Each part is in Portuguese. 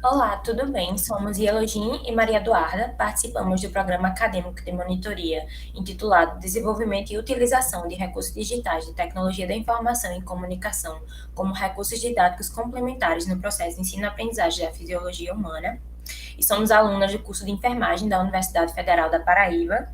Olá, tudo bem? Somos Yelogin e Maria Eduarda, participamos do programa acadêmico de monitoria intitulado Desenvolvimento e Utilização de Recursos Digitais de Tecnologia da Informação e Comunicação como Recursos Didáticos Complementares no Processo de Ensino-Aprendizagem da Fisiologia Humana, e somos alunas do curso de Enfermagem da Universidade Federal da Paraíba,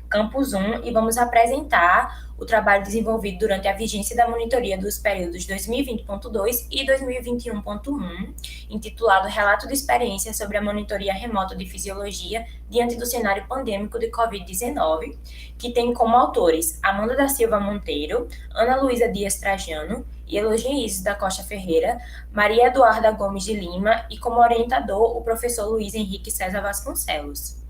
Campus 1, e vamos apresentar o trabalho desenvolvido durante a vigência da monitoria dos períodos 2020.2 e 2021.1, intitulado Relato de Experiência sobre a Monitoria Remota de Fisiologia diante do cenário pandêmico de Covid-19, que tem como autores Amanda da Silva Monteiro, Ana Luísa Dias Trajano, Elogia Isis da Costa Ferreira, Maria Eduarda Gomes de Lima e como orientador o professor Luiz Henrique César Vasconcelos.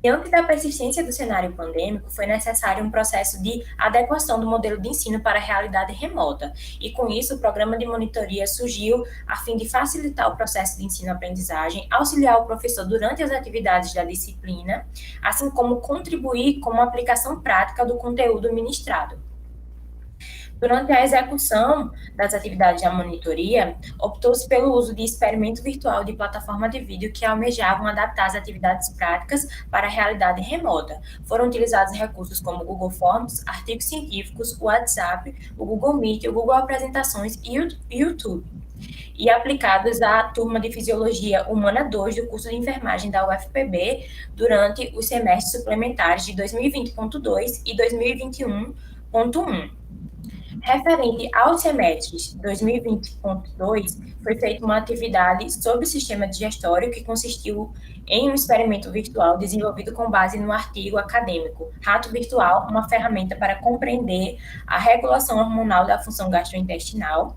Diante da persistência do cenário pandêmico, foi necessário um processo de adequação do modelo de ensino para a realidade remota, e com isso o programa de monitoria surgiu a fim de facilitar o processo de ensino-aprendizagem, auxiliar o professor durante as atividades da disciplina, assim como contribuir com uma aplicação prática do conteúdo ministrado. Durante a execução das atividades da monitoria, optou-se pelo uso de experimento virtual de plataforma de vídeo que almejavam adaptar as atividades práticas para a realidade remota. Foram utilizados recursos como o Google Forms, artigos científicos, o WhatsApp, o Google Meet, o Google Apresentações e o YouTube, e aplicados à turma de Fisiologia Humana 2 do curso de Enfermagem da UFPB durante os semestres suplementares de 2020.2 e 2021.1. Referente aos semestres 2020.2, foi feita uma atividade sobre o sistema digestório que consistiu em um experimento virtual desenvolvido com base no artigo acadêmico Rato Virtual, uma ferramenta para compreender a regulação hormonal da função gastrointestinal,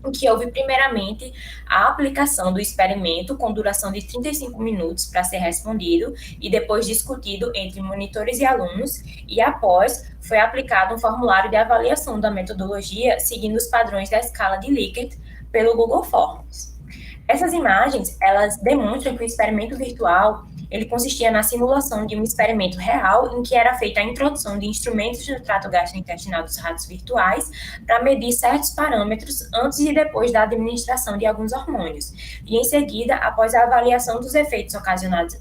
em que houve primeiramente a aplicação do experimento com duração de 35 minutos para ser respondido e depois discutido entre monitores e alunos, e após foi aplicado um formulário de avaliação da metodologia seguindo os padrões da escala de Likert pelo Google Forms. Essas imagens, elas demonstram que o experimento virtual ele consistia na simulação de um experimento real em que era feita a introdução de instrumentos no trato gastrointestinal dos ratos virtuais para medir certos parâmetros antes e depois da administração de alguns hormônios. E em seguida, após a avaliação dos efeitos ocasionados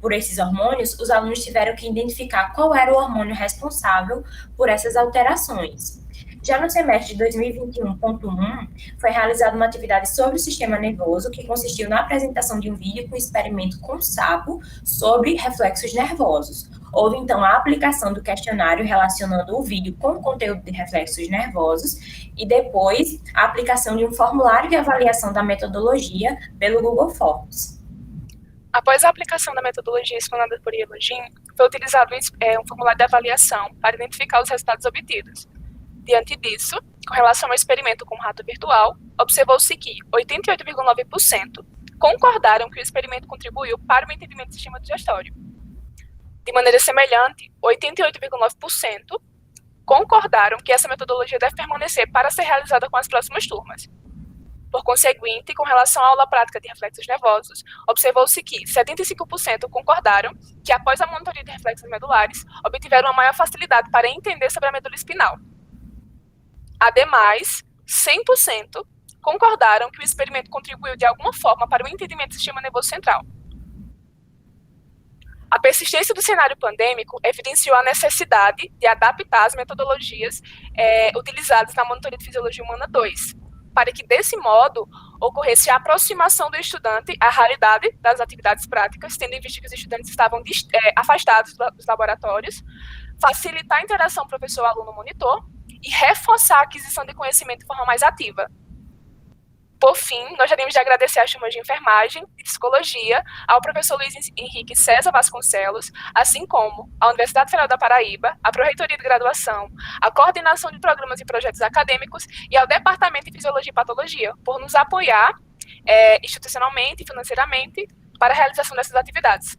por esses hormônios, os alunos tiveram que identificar qual era o hormônio responsável por essas alterações. Já no semestre de 2021.1, foi realizada uma atividade sobre o sistema nervoso, que consistiu na apresentação de um vídeo com experimento com sapo sobre reflexos nervosos. Houve, então, a aplicação do questionário relacionando o vídeo com o conteúdo de reflexos nervosos e depois a aplicação de um formulário de avaliação da metodologia pelo Google Forms. Após a aplicação da metodologia explanada por Yelogin, foi utilizado um formulário de avaliação para identificar os resultados obtidos. Diante disso, com relação ao experimento com o rato virtual, observou-se que 88,9% concordaram que o experimento contribuiu para o entendimento do sistema digestório. De maneira semelhante, 88,9% concordaram que essa metodologia deve permanecer para ser realizada com as próximas turmas. Por conseguinte, com relação à aula prática de reflexos nervosos, observou-se que 75% concordaram que, após a monitoria de reflexos medulares, obtiveram uma maior facilidade para entender sobre a medula espinal. Ademais, 100% concordaram que o experimento contribuiu de alguma forma para o entendimento do sistema nervoso central. A persistência do cenário pandêmico evidenciou a necessidade de adaptar as metodologias utilizadas na monitoria de Fisiologia Humana 2, para que, desse modo, ocorresse a aproximação do estudante à realidade das atividades práticas, tendo em vista que os estudantes estavam afastados dos laboratórios, facilitar a interação professor-aluno-monitor e reforçar a aquisição de conhecimento de forma mais ativa. Por fim, gostaríamos de agradecer às turmas de enfermagem e psicologia, ao professor Luiz Henrique César Vasconcelos, assim como à Universidade Federal da Paraíba, à Pró-Reitoria de Graduação, à Coordenação de Programas e Projetos Acadêmicos e ao Departamento de Fisiologia e Patologia, por nos apoiar institucionalmente e financeiramente para a realização dessas atividades.